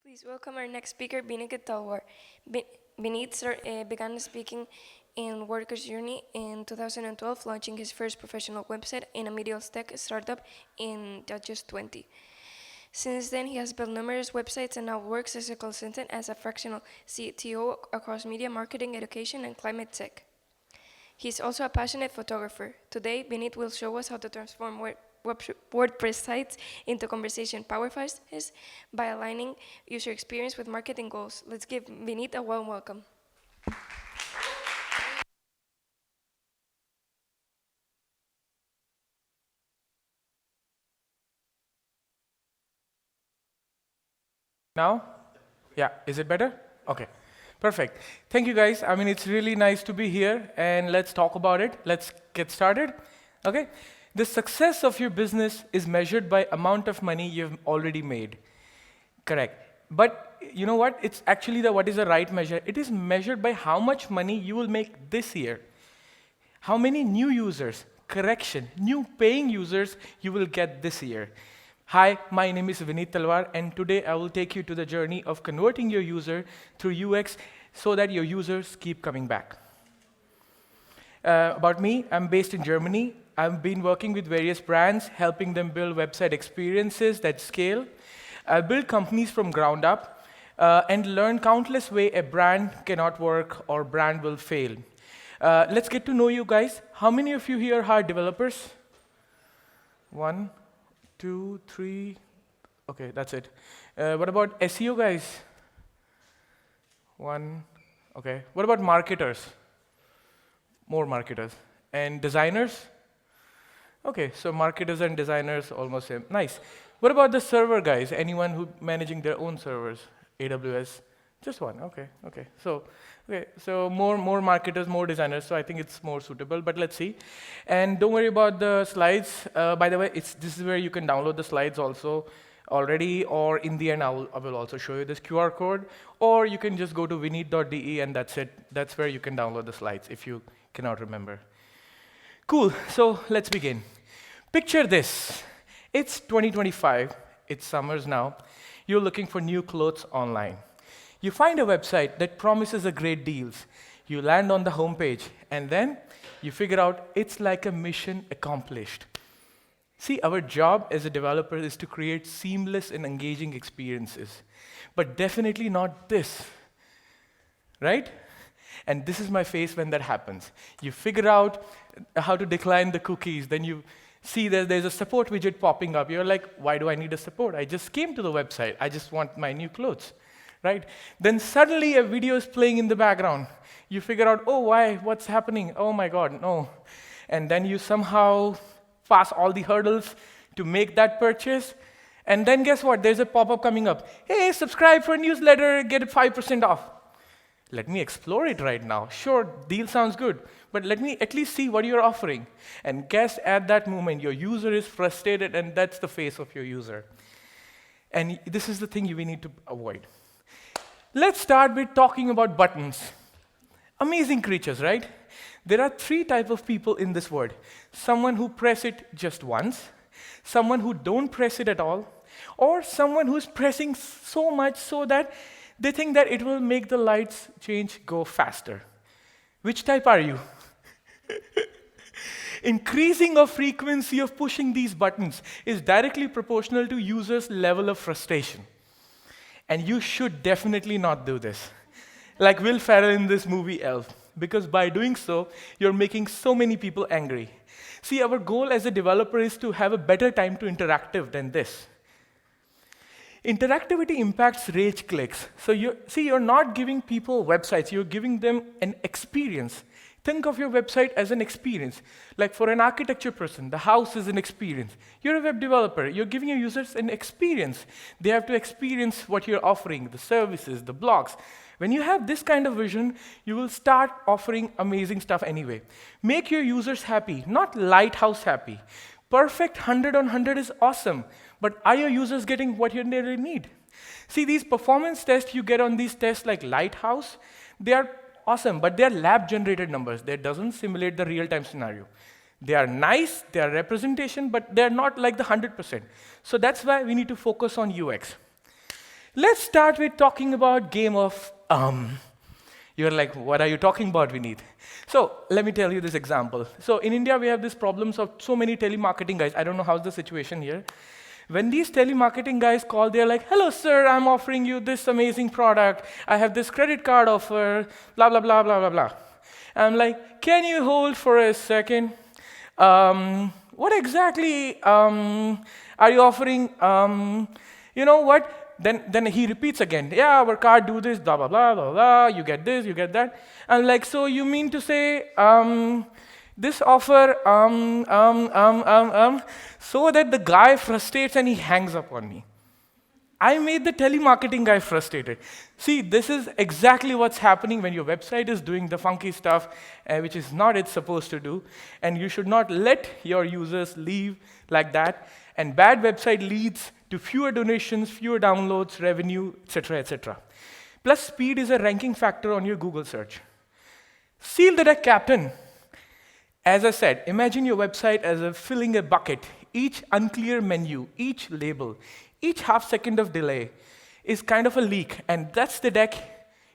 Please welcome our next speaker, Vinit Talwar. Began speaking in WordPress journey in 2012, launching his first professional website in a medial tech startup in just 20. Since then, he has built numerous websites and now works as a consultant as a fractional CTO across media, marketing, education, and climate tech. He's also a passionate photographer. Today, Vinit will show us how to transform WordPress sites into conversation powerhouses by aligning user experience with marketing goals. Let's give Vinit a warm welcome. Now? Yeah, is it better? Okay, perfect. Thank you guys. I mean, it's really nice to be here and let's talk about it. Let's get started, okay? The success of your business is measured by amount of money you've already made, correct? But you know what? It's actually what is the right measure? It is measured by how much money you will make this year. How many new users, new paying users you will get this year. Hi, my name is Vinit Talwar, and today I will take you to the journey of converting your user through UX so that your users keep coming back. About me, I'm based in Germany. I've been working with various brands, helping them build website experiences that scale. I build companies from ground up and learn countless ways a brand cannot work or brand will fail. Let's get to know you guys. How many of you here are developers? 1, 2, 3. Okay, that's it. What about SEO guys? 1. Okay. What about marketers? More marketers. And designers? Okay, so marketers and designers almost same. Nice. What about the server guys? Anyone who managing their own servers? AWS? Just one. Okay. So more marketers, more designers. So I think it's more suitable. But let's see. And don't worry about the slides. By the way, this is where you can download the slides also already. Or in the end, I will also show you this QR code. Or you can just go to vinit.de and that's it. That's where you can download the slides if you cannot remember. Cool. So let's begin. Picture this. It's 2025. It's summers now. You're looking for new clothes online. You find a website that promises a great deals. You land on the homepage, and then you figure out it's like a mission accomplished. See, our job as a developer is to create seamless and engaging experiences, but definitely not this, right? And this is my face when that happens. You figure out how to decline the cookies, then you see that there's a support widget popping up. You're like, why do I need a support? I just came to the website. I just want my new clothes. Right? Then suddenly a video is playing in the background. You figure out, oh, why? What's happening? Oh my God, no. And then you somehow pass all the hurdles to make that purchase. And then guess what? There's a pop-up coming up. Hey, subscribe for a newsletter, get 5% off. Let me explore it right now. Sure, deal sounds good, but let me at least see what you're offering. And guess at that moment, your user is frustrated, and that's the face of your user. And this is the thing we need to avoid. Let's start with talking about buttons. Amazing creatures, right? There are 3 types of people in this world. Someone who press it just once, someone who don't press it at all, or someone who's pressing so much so that they think that it will make the lights change go faster. Which type are you? Increasing of frequency of pushing these buttons is directly proportional to users' level of frustration. And you should definitely not do this. Like Will Ferrell in this movie Elf, because by doing so, you're making so many people angry. See, our goal as a developer is to have a better time to interactive than this. Interactivity impacts rage clicks. So you're not giving people websites, you're giving them an experience. Think of your website as an experience. Like for an architecture person, the house is an experience. You're a web developer. You're giving your users an experience. They have to experience what you're offering, the services, the blogs. When you have this kind of vision, you will start offering amazing stuff anyway. Make your users happy, not lighthouse happy. Perfect 100 on 100 is awesome, but are your users getting what you really need? See, these performance tests you get on these tests like Lighthouse, they are awesome, but they're lab-generated numbers. That doesn't simulate the real-time scenario. They are nice, they are representation, but they're not like the 100%. So that's why we need to focus on UX. Let's start with talking about game of You're like, what are you talking about, Vineet? So let me tell you this example. So in India, we have these problems of so many telemarketing guys. I don't know how's the situation here. When these telemarketing guys call, they're like, hello, sir, I'm offering you this amazing product. I have this credit card offer, blah, blah, blah, blah, blah, blah. I'm like, can you hold for a second? What exactly are you offering? You know what? Then he repeats again. Yeah, our card do this, blah, blah, blah, blah, blah. You get this, you get that. I'm like, so you mean to say this offer, so that the guy frustrates and he hangs up on me. I made the telemarketing guy frustrated. See, this is exactly what's happening when your website is doing the funky stuff, which is not it's supposed to do. And you should not let your users leave like that. And bad website leads to fewer donations, fewer downloads, revenue, etc., etc. Plus, speed is a ranking factor on your Google search. Seal the deck, Captain. As I said, imagine your website as filling a bucket. Each unclear menu, each label, each half-second of delay is kind of a leak, and that's the deck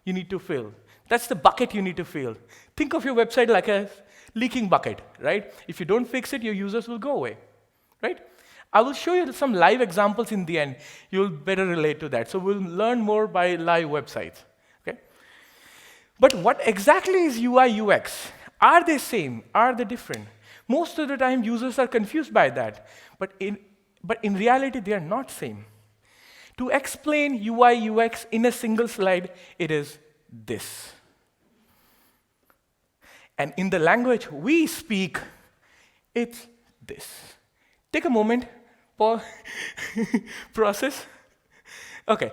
you need to fill. That's the bucket you need to fill. Think of your website like a leaking bucket, right? If you don't fix it, your users will go away, right? I will show you some live examples in the end. You'll better relate to that. So we'll learn more by live websites, okay? But what exactly is UI UX? Are they same? Are they different? Most of the time, users are confused by that. But in reality, they are not same. To explain UI UX in a single slide, it is this. And in the language we speak, it's this. Take a moment, pause, process. Okay.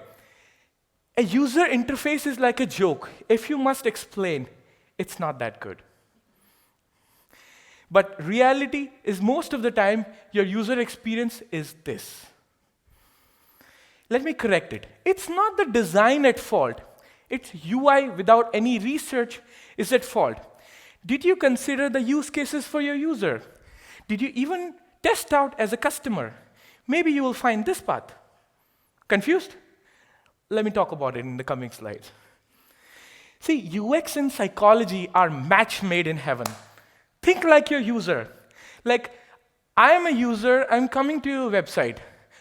A user interface is like a joke. If you must explain, it's not that good. But reality is most of the time, your user experience is this. Let me correct it. It's not the design at fault. It's UI without any research is at fault. Did you consider the use cases for your user? Did you even test out as a customer? Maybe you will find this path. Confused? Let me talk about it in the coming slides. See, UX and psychology are match made in heaven. Think like your user. Like, I am a user, I'm coming to your website.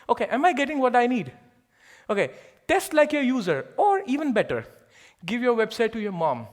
Okay, am I getting what I need? Okay, test like your user, or even better, give your website to your mom.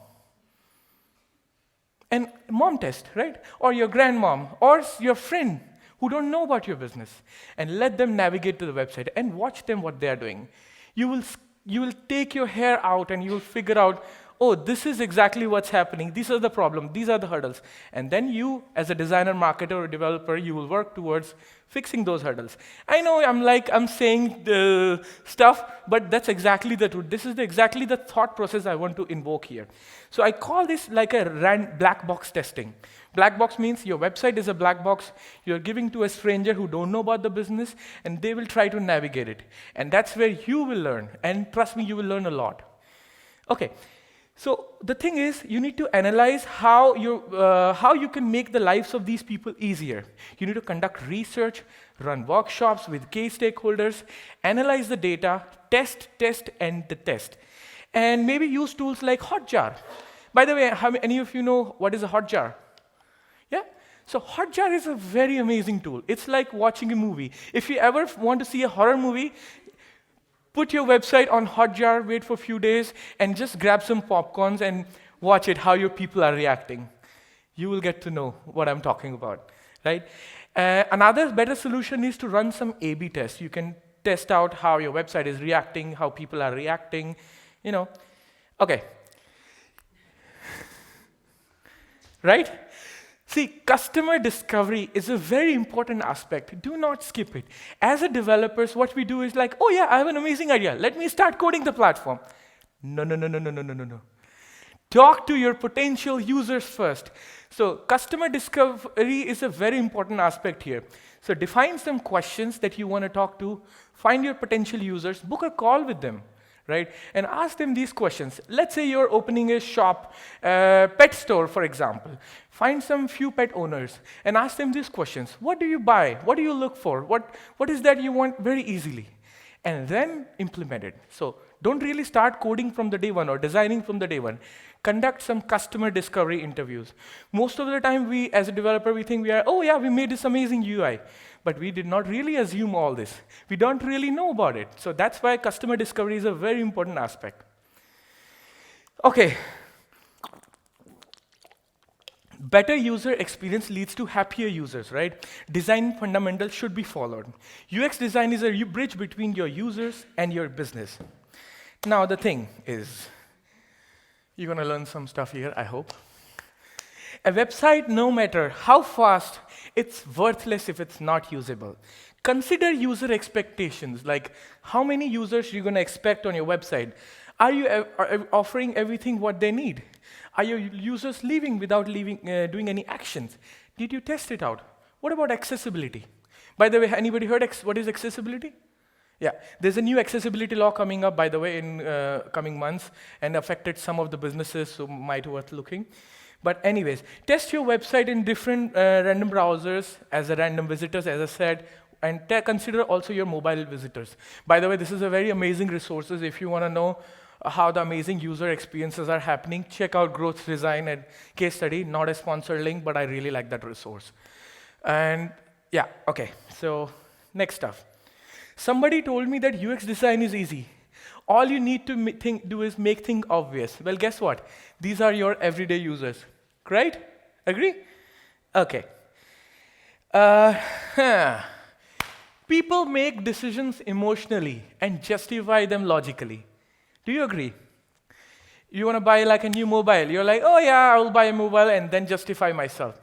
And mom test, right? Or your grandmom, or your friend who don't know about your business. And let them navigate to the website and watch them what they're doing. You will take your hair out and you will figure out, oh, this is exactly what's happening. These are the problems. These are the hurdles. And then you, as a designer, marketer, or developer, you will work towards fixing those hurdles. I know I'm saying the stuff, but that's exactly the truth. This is exactly the thought process I want to invoke here. So I call this like a black box testing. Black box means your website is a black box. You're giving to a stranger who don't know about the business, and they will try to navigate it. And that's where you will learn. And trust me, you will learn a lot. Okay. So the thing is, you need to analyze how you can make the lives of these people easier. You need to conduct research, run workshops with key stakeholders, analyze the data, test, and the test. And maybe use tools like Hotjar. By the way, how many of you know what is a Hotjar? Yeah? So Hotjar is a very amazing tool. It's like watching a movie. If you ever want to see a horror movie, put your website on Hotjar, wait for a few days, and just grab some popcorns and watch it, how your people are reacting. You will get to know what I'm talking about, right? Another better solution is to run some A/B tests. You can test out how your website is reacting, how people are reacting, Okay. Right? See, customer discovery is a very important aspect. Do not skip it. As a developers, what we do is like, oh yeah, I have an amazing idea. Let me start coding the platform. No. Talk to your potential users first. So customer discovery is a very important aspect here. So define some questions that you want to talk to, find your potential users, book a call with them. Right? And ask them these questions. Let's say you're opening a shop, pet store, for example. Find some few pet owners and ask them these questions. What do you buy? What do you look for? What is that you want very easily? and then implement it. So don't really start coding from the day one or designing from the day one. Conduct some customer discovery interviews. Most of the time, we, as a developer, we think oh yeah, we made this amazing UI. But we did not really assume all this. We don't really know about it. So that's why customer discovery is a very important aspect. Okay. Better user experience leads to happier users, right? Design fundamentals should be followed. UX design is a bridge between your users and your business. Now, the thing is, you're going to learn some stuff here, I hope. A website, no matter how fast, it's worthless if it's not usable. Consider user expectations, like how many users you're going to expect on your website. Are you offering everything what they need? Are your users leaving without doing any actions? Did you test it out? What about accessibility? By the way, anybody heard what is accessibility? Yeah, there's a new accessibility law coming up, by the way, in coming months, and affected some of the businesses, so might worth looking. But anyways, test your website in different random browsers as a random visitors, as I said, and consider also your mobile visitors. By the way, this is a very amazing resources. If you want to know how the amazing user experiences are happening, check out Growth Design and case study. Not a sponsored link, but I really like that resource. And yeah, okay, so next stuff. Somebody told me that UX design is easy. All you need to do is make things obvious. Well, guess what? These are your everyday users, right? Agree? Okay. People make decisions emotionally and justify them logically. Do you agree? You want to buy like a new mobile. You're like, oh yeah, I'll buy a mobile and then justify myself.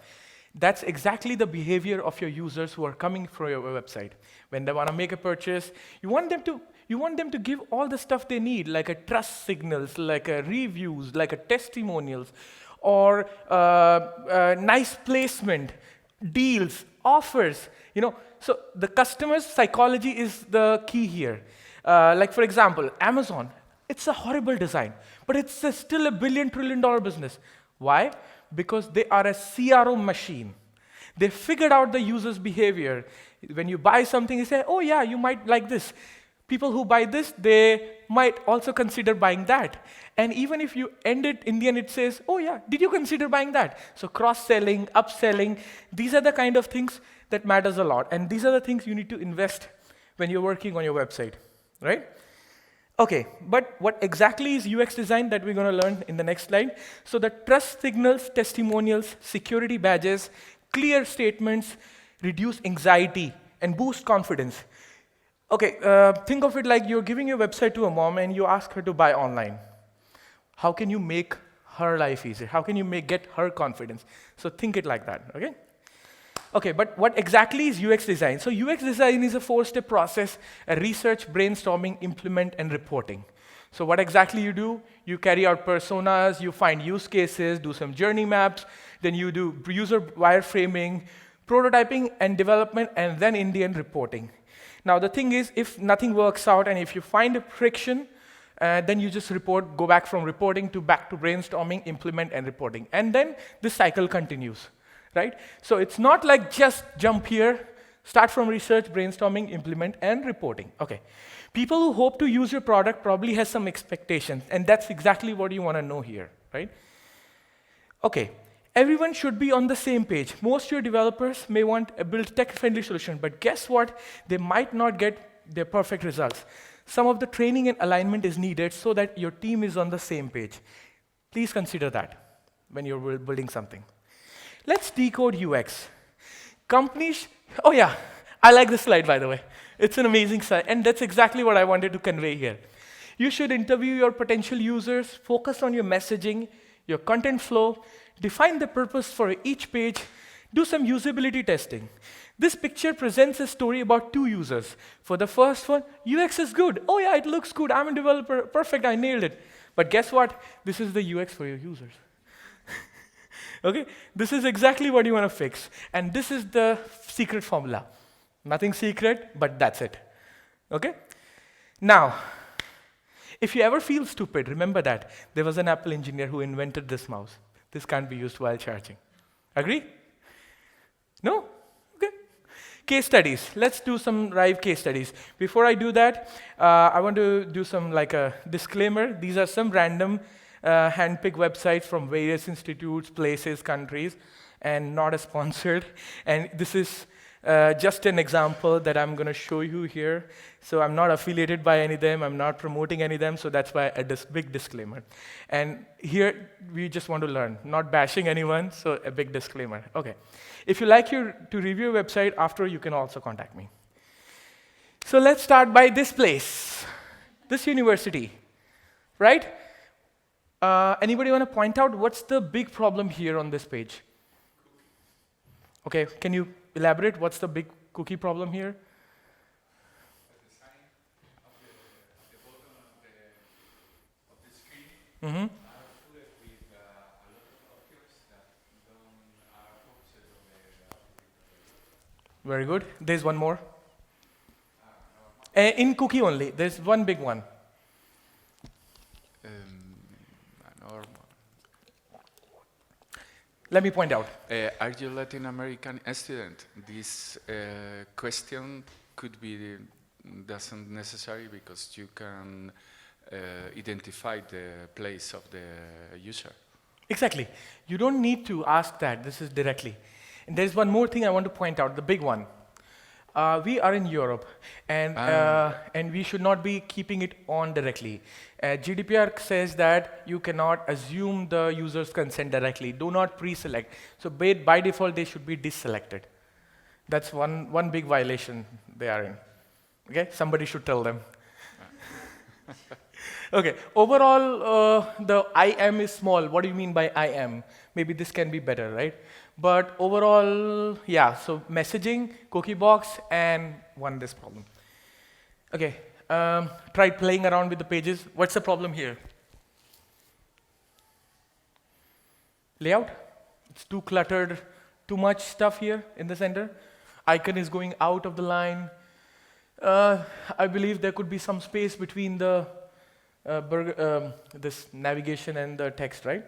That's exactly the behavior of your users who are coming from your website. When they want to make a purchase, you want them to give all the stuff they need, like a trust signals, like a reviews, like a testimonials, or nice placement, deals, offers. So the customer's psychology is the key here. Like for example, Amazon. It's a horrible design, but it's still a $1 trillion business. Why? Because they are a CRO machine. They figured out the user's behavior. When you buy something, you say, oh yeah, you might like this. People who buy this, they might also consider buying that. And even if you end it, in the end it says, oh yeah, did you consider buying that? So cross-selling, upselling, these are the kind of things that matters a lot. And these are the things you need to invest when you're working on your website, right? Okay, but what exactly is UX design that we're going to learn in the next slide? So the trust signals, testimonials, security badges, clear statements, reduce anxiety, and boost confidence. Okay, think of it like you're giving your website to a mom and you ask her to buy online. How can you make her life easier? How can you get her confidence? So think it like that, okay? Okay, but what exactly is UX design? So UX design is a 4-step process: research, brainstorming, implement, and reporting. So what exactly you do? You carry out personas, you find use cases, do some journey maps, then you do user wireframing, prototyping, and development, and then in the end, reporting. Now the thing is, if nothing works out and if you find a friction, then you just go back from reporting back to brainstorming, implement, and reporting. And then this cycle continues. Right? So it's not like just jump here, start from research, brainstorming, implement, and reporting. Okay. People who hope to use your product probably has some expectations, and that's exactly what you want to know here, right? Okay. Everyone should be on the same page. Most of your developers may want a build tech-friendly solution, but guess what? They might not get their perfect results. Some of the training and alignment is needed so that your team is on the same page. Please consider that when you're building something. Let's decode UX. Companies, oh yeah, I like this slide, by the way. It's an amazing slide, and that's exactly what I wanted to convey here. You should interview your potential users, focus on your messaging, your content flow, define the purpose for each page, do some usability testing. This picture presents a story about 2 users. For the first one, UX is good. Oh yeah, it looks good. I'm a developer. Perfect, I nailed it. But guess what? This is the UX for your users. Okay, this is exactly what you want to fix. And this is the secret formula. Nothing secret, but that's it. Okay? Now, if you ever feel stupid, remember that there was an Apple engineer who invented this mouse. This can't be used while charging. Agree? No? Okay. Case studies. Let's do some live case studies. Before I do that, I want to do some like a disclaimer. These are some random hand-picked websites from various institutes, places, countries, and not a sponsored. And this is just an example that I'm going to show you here. So I'm not affiliated by any of them. I'm not promoting any of them. So that's why a big disclaimer. And here, we just want to learn, not bashing anyone. So a big disclaimer. OK. If you like to review a website, after you can also contact me. So let's start by this place, this university, right? Anybody want to point out what's the big problem here on this page? OK, can you elaborate? What's the big cookie problem here? The design of the bottom of the screen Mm-hmm. are full with a lot of objects that are focused on the Very good. There's one more. In cookie only, there's one big one. normal. Let me point out. Are you Latin American student? This question could be doesn't necessary because you can identify the place of the user. Exactly. You don't need to ask that. This is directly. And there's one more thing I want to point out, the big one. We are in Europe, and we should not be keeping it on directly. GDPR says that you cannot assume the user's consent directly. Do not pre-select. So by default, they should be deselected. That's one big violation they are in. Okay, somebody should tell them. Okay, overall, the IM is small. What do you mean by IM? Maybe this can be better, right? But overall, yeah, so messaging, cookie box, and this problem. Okay, try playing around with the pages. What's the problem here? Layout? It's too cluttered, too much stuff here in the center. Icon is going out of the line. I believe there could be some space between the this navigation and the text, right?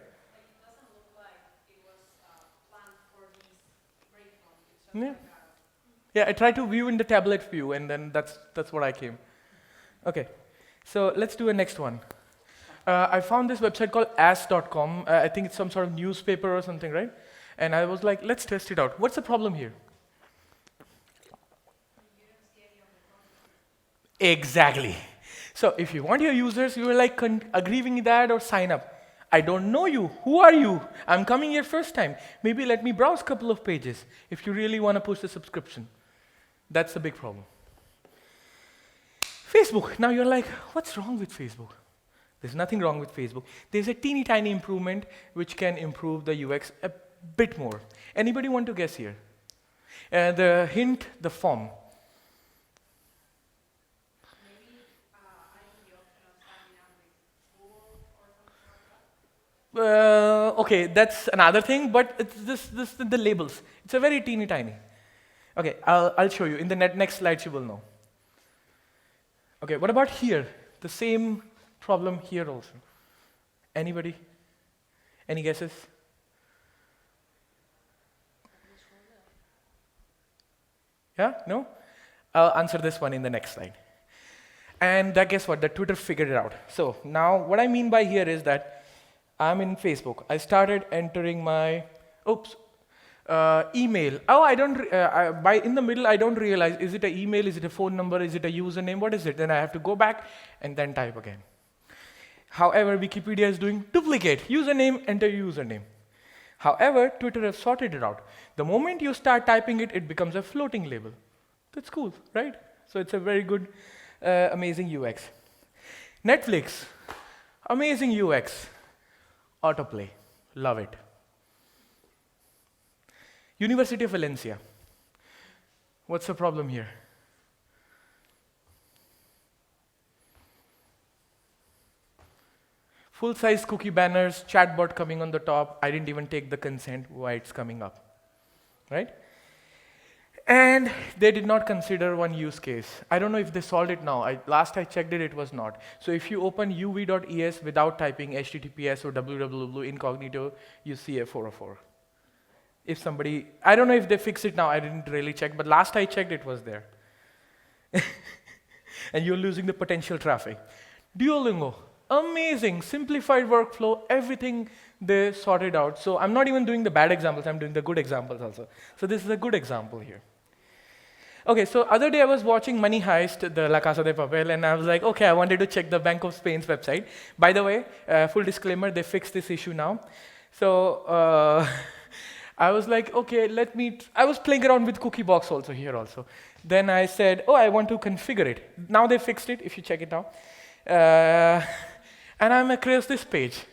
Yeah. Yeah, I tried to view in the tablet view, and then that's what I came. Okay, so let's do a next one. I found this website called ask.com. I think it's some sort of newspaper or something, right? And I was like, let's test it out. What's the problem here? Exactly. So if you want your users, you are like agreeing with that or sign up. I don't know you. Who are you? I'm coming here first time. Maybe let me browse a couple of pages if you really want to push the subscription. That's the big problem. Facebook. Now you're like, what's wrong with Facebook? There's nothing wrong with Facebook. There's a teeny tiny improvement which can improve the UX a bit more. Anybody want to guess here? The hint, the form. Okay, that's another thing, but it's the labels. It's a very teeny tiny. Okay, I'll show you. In the next slides, you will know. Okay, what about here? The same problem here also. Anybody? Any guesses? Yeah? No? I'll answer this one in the next slide. And guess what? The Twitter figured it out. So now what I mean by here is that I'm in Facebook. I started entering my, email. Oh, I don't, in the middle, I don't realize, is it an email, is it a phone number, is it a username, what is it? Then I have to go back and then type again. However, Wikipedia is doing duplicate, username, enter username. However, Twitter has sorted it out. The moment you start typing it, it becomes a floating label. That's cool, right? So it's a very good, amazing UX. Netflix, amazing UX. Autoplay, love it. University of Valencia. What's the problem here? Full-size cookie banners, chatbot coming on the top. I didn't even take the consent, why it's coming up, right? And they did not consider one use case. I don't know if they solved it now. Last I checked it, it was not. So if you open uv.es without typing HTTPS or www incognito, you see a 404. If somebody, I don't know if they fixed it now, I didn't really check, but last I checked, it was there. And you're losing the potential traffic. Duolingo, amazing, simplified workflow, everything they sorted out. So I'm not even doing the bad examples, I'm doing the good examples also. So this is a good example here. Okay, so other day I was watching Money Heist, the La Casa de Papel, and I was like, okay, I wanted to check the Bank of Spain's website. By the way, full disclaimer, they fixed this issue now. So I was like, okay, I was playing around with cookie box also here also. Then I said, oh, I want to configure it. Now they fixed it, if you check it now. And I'm across this page.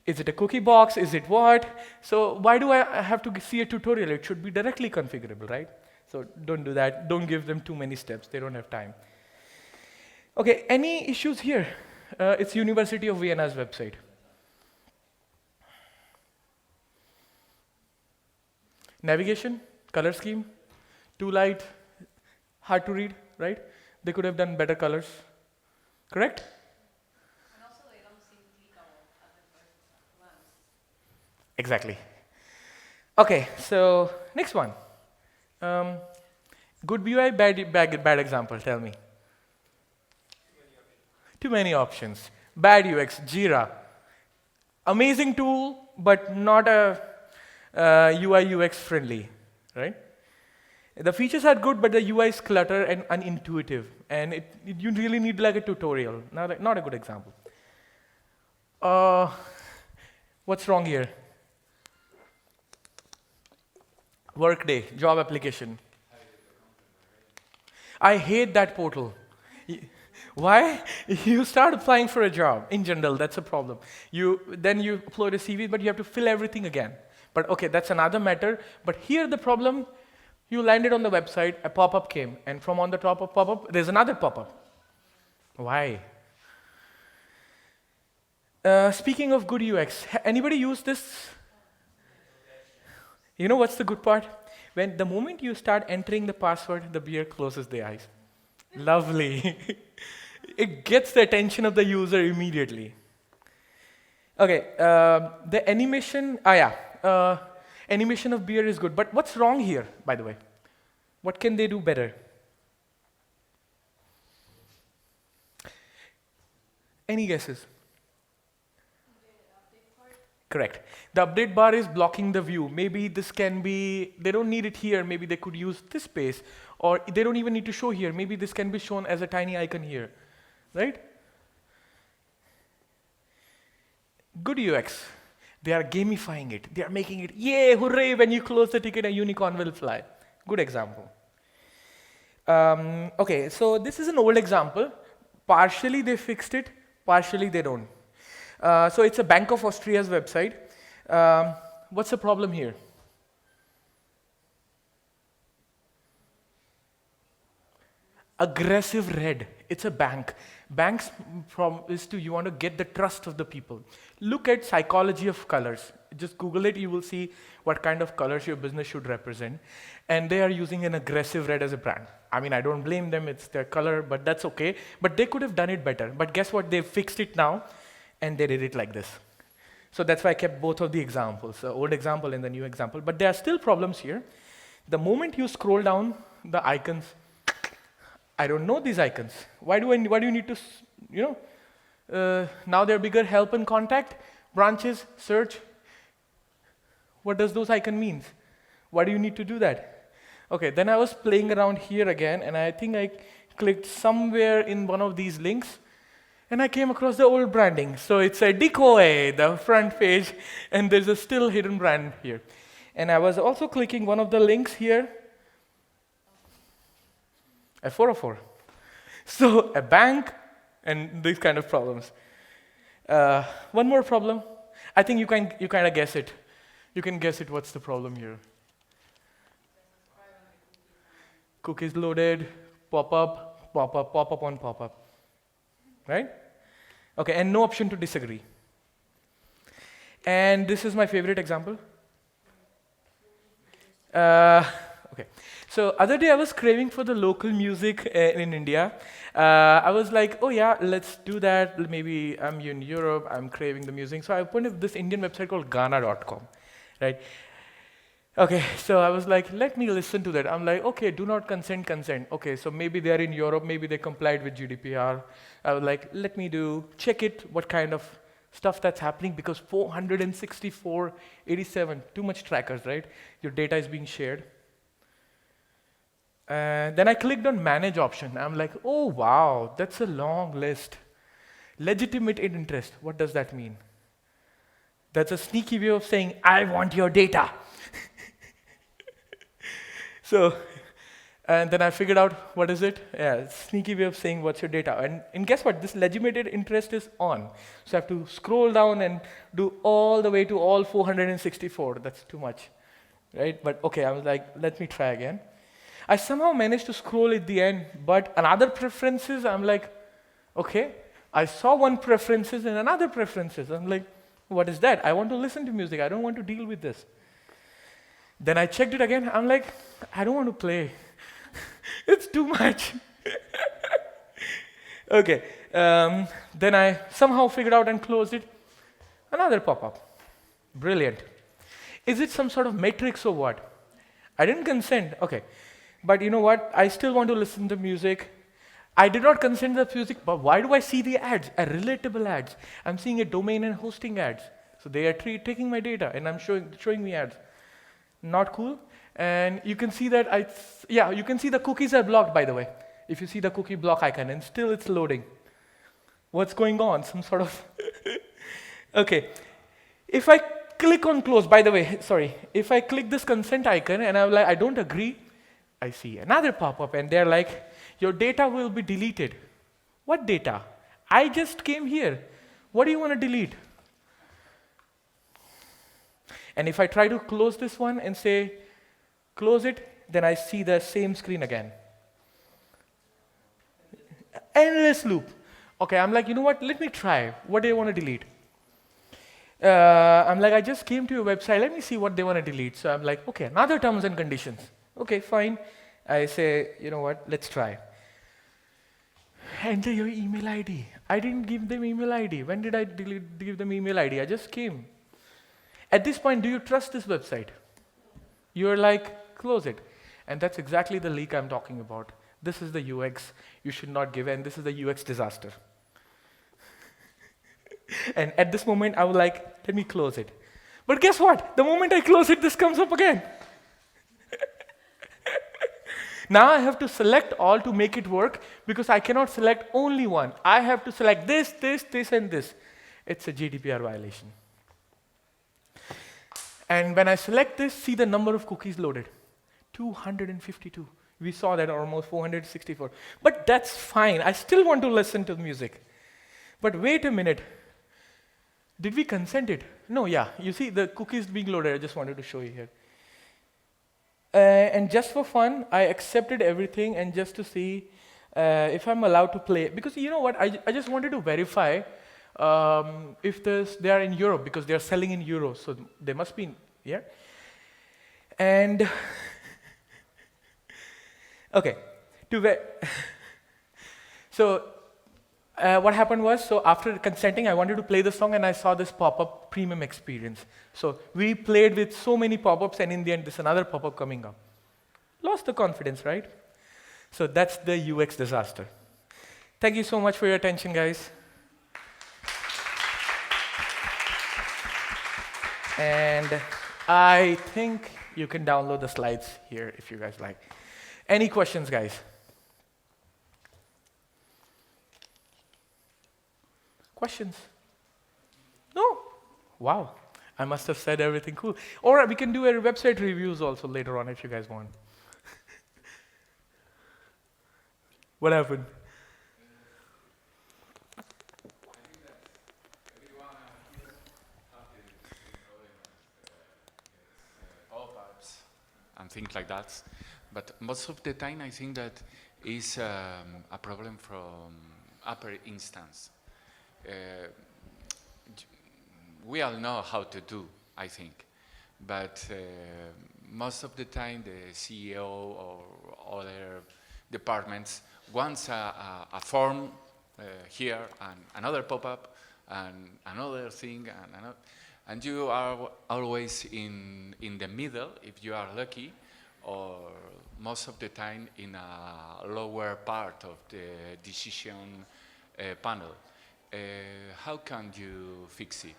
Is it a cookie box? Is it what? So why do I have to see a tutorial? It should be directly configurable, right? So don't do that. Don't give them too many steps. They don't have time. Okay, any issues here? It's University of Vienna's website. Navigation, color scheme, too light, hard to read, right? They could have done better colors, correct? And also they don't seem clickable at the first glance. Exactly. Okay, so next one. Good UI, bad example, tell me. Too many options. Bad UX, Jira. Amazing tool, but not a UI UX friendly, right? The features are good, but the UI is cluttered and unintuitive, and you really need like a tutorial. Not a good example. What's wrong here? Workday, job application. I hate that portal. Why? You start applying for a job. In general, that's a problem. Then you upload a CV, but you have to fill everything again. But okay, that's another matter. But here the problem, you landed on the website, a pop-up came, and from on the top of pop-up, there's another pop-up. Why? Speaking of good UX, anybody use this? You know what's the good part? When the moment you start entering the password, the beer closes the eyes. Lovely. It gets the attention of the user immediately. Okay, the animation, animation of beer is good, but what's wrong here, by the way? What can they do better? Any guesses? Correct. The update bar is blocking the view. Maybe this can be, they don't need it here, maybe they could use this space, or they don't even need to show here. Maybe this can be shown as a tiny icon here, right? Good UX, they are gamifying it. They are making it, yay, hooray, when you close the ticket, a unicorn will fly. Good example. Okay, so this is an old example. Partially they fixed it, partially they don't. So it's a Bank of Austria's website. What's the problem here? Aggressive red. It's a bank. Bank's problem is you want to get the trust of the people. Look at psychology of colors. Just Google it, you will see what kind of colors your business should represent. And they are using an aggressive red as a brand. I mean, I don't blame them, it's their color, but that's okay. But they could have done it better. But guess what? They fixed it now, and they did it like this. So that's why I kept both of the examples, the old example and the new example. But there are still problems here. The moment you scroll down, the icons, I don't know these icons. Why do you need to, now they're bigger, help and contact, branches, search. What does those icon mean? Why do you need to do that? Okay, then I was playing around here again, and I think I clicked somewhere in one of these links, and I came across the old branding. So it's a decoy, the front page, and there's a still hidden brand here. And I was also clicking one of the links here, a 404. So a bank and these kind of problems. One more problem. I think you kind of guess it. You can guess it, what's the problem here? Cookies loaded, pop-up, pop-up, pop-up on pop-up. Right? Okay, and no option to disagree. And this is my favorite example. Okay, so other day I was craving for the local music in India. I was like, oh yeah, let's do that. Maybe I'm in Europe, I'm craving the music. So I opened up this Indian website called Ghana.com. right? Okay, so I was like, let me listen to that. I'm like, okay, do not consent, consent. Okay, so maybe they're in Europe, maybe they complied with GDPR. I was like, let me check it, what kind of stuff that's happening, because 464, 87, too much trackers, right? Your data is being shared. And then I clicked on manage option. I'm like, oh wow, that's a long list. Legitimate interest, what does that mean? That's a sneaky way of saying, I want your data. So, and then I figured out what is it? Yeah, sneaky way of saying what's your data. And guess what? This legitimate interest is on. So I have to scroll down and do all the way to all 464. That's too much, right? But okay, I was like, let me try again. I somehow managed to scroll at the end, but another preferences, I'm like, okay, I saw one preferences and another preferences. I'm like, what is that? I want to listen to music. I don't want to deal with this. Then I checked it again. I'm like, I don't want to play. It's too much. Okay. Then I somehow figured out and closed it. Another pop-up. Brilliant. Is it some sort of matrix or what? I didn't consent. Okay. But you know what? I still want to listen to music. I did not consent to the music, but why do I see the ads? Relatable ads. I'm seeing a domain and hosting ads. So they are taking my data and I'm showing me ads. Not cool. And you can see that you can see the cookies are blocked, by the way. If you see the cookie block icon, and still it's loading. What's going on? Some sort of okay. If I click on close, by the way, sorry. If I click this consent icon and I'm like, I don't agree, I see another pop-up and they're like, your data will be deleted. What data? I just came here. What do you want to delete? And if I try to close this one and say, close it, then I see the same screen again. Endless loop. Okay, I'm like, you know what? Let me try. What do you want to delete? I'm like, I just came to your website. Let me see what they want to delete. So I'm like, okay, another terms and conditions. Okay, fine. I say, you know what? Let's try. Enter your email ID. I didn't give them email ID. When did I give them email ID? I just came. At this point, do you trust this website? You're like, close it. And that's exactly the leak I'm talking about. This is the UX you should not give, and this is the UX disaster. And at this moment, I was like, let me close it. But guess what? The moment I close it, this comes up again. Now I have to select all to make it work, because I cannot select only one. I have to select this, this, this, and this. It's a GDPR violation. And when I select this, see the number of cookies loaded. 252. We saw that almost 464. But that's fine. I still want to listen to music. But wait a minute. Did we consent it? No, yeah. You see the cookies being loaded. I just wanted to show you here. And just for fun, I accepted everything, and just to see if I'm allowed to play. Because you know what? I just wanted to verify if they are in Europe, because they are selling in euros. So they must be in here. And okay. So what happened was, so after consenting, I wanted to play the song, and I saw this pop-up premium experience. So we played with so many pop-ups, and in the end, there's another pop-up coming up. Lost the confidence, right? So that's the UX disaster. Thank you so much for your attention, guys. And I think you can download the slides here if you guys like. Any questions, guys? Questions? No? Wow. I must have said everything cool. Or we can do a website reviews also later on if you guys want. What happened? Pop-ups and things like that. But most of the time, I think that is a problem from upper instance. We all know how to do, I think, but most of the time the CEO or other departments wants a form here and another pop-up and another thing and another, And you are always in the middle, if you are lucky, or most of the time in a lower part of the decision panel. How can you fix it,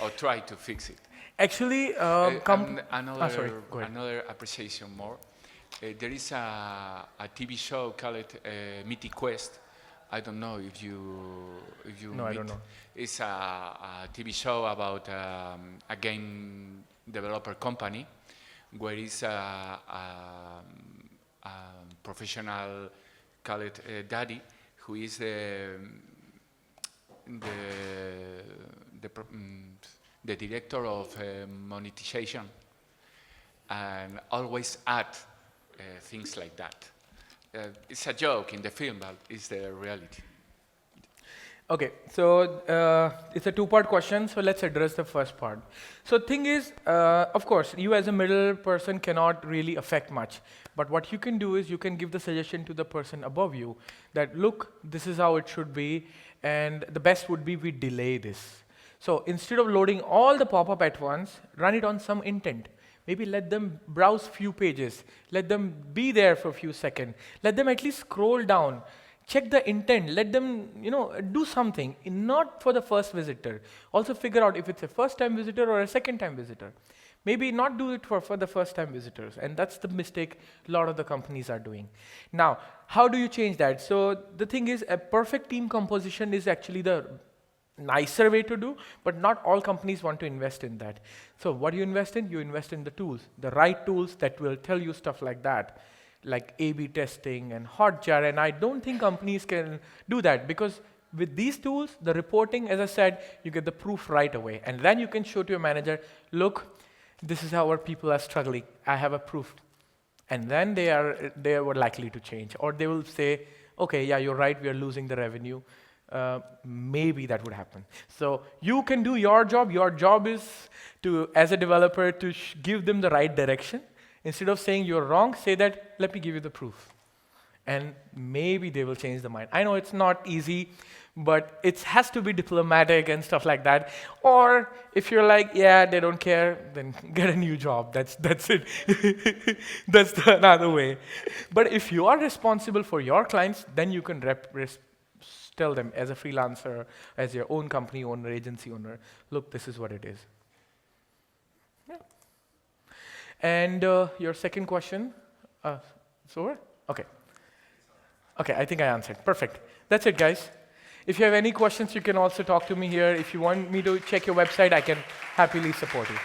or try to fix it? Actually, And sorry, go ahead. another appreciation more. There is a TV show called Mythic Quest. I don't know if you No, I meet. don't know. It's a TV show about a game developer company where is a professional called Daddy, who is the, pro- mm, the director of monetization, and always add things like that. It's a joke in the film, but it's the reality. Okay, so it's a two-part question, so let's address the first part. So thing is, of course, you as a middle person cannot really affect much, but what you can do is you can give the suggestion to the person above you that, look, this is how it should be, and the best would be we delay this. So instead of loading all the pop-up at once, run it on some intent. Maybe let them browse few pages, let them be there for a few seconds, let them at least scroll down. Check the intent, let them, do something, not for the first visitor. Also figure out if it's a first-time visitor or a second-time visitor. Maybe not do it for the first-time visitors, and that's the mistake a lot of the companies are doing. Now, how do you change that? So the thing is, a perfect team composition is actually the nicer way to do, but not all companies want to invest in that. So what do you invest in? You invest in the tools, the right tools that will tell you stuff like that, like A/B testing and Hotjar, and I don't think companies can do that, because with these tools, the reporting, as I said, you get the proof right away, and then you can show to your manager, look, this is how our people are struggling, I have a proof. And then they were likely to change, or they will say, okay, yeah, you're right, we are losing the revenue. Maybe that would happen. So you can do your job. Your job is to, as a developer, to give them the right direction. Instead of saying you're wrong, say that, let me give you the proof. And maybe they will change their mind. I know it's not easy, but it has to be diplomatic and stuff like that. Or if you're like, yeah, they don't care, then get a new job. That's it. That's another way. But if you are responsible for your clients, then you can tell them as a freelancer, as your own company owner, agency owner, look, this is what it is. Yeah. And your second question, it's over? Okay. Okay, I think I answered. Perfect. That's it, guys. If you have any questions, you can also talk to me here. If you want me to check your website, I can happily support you.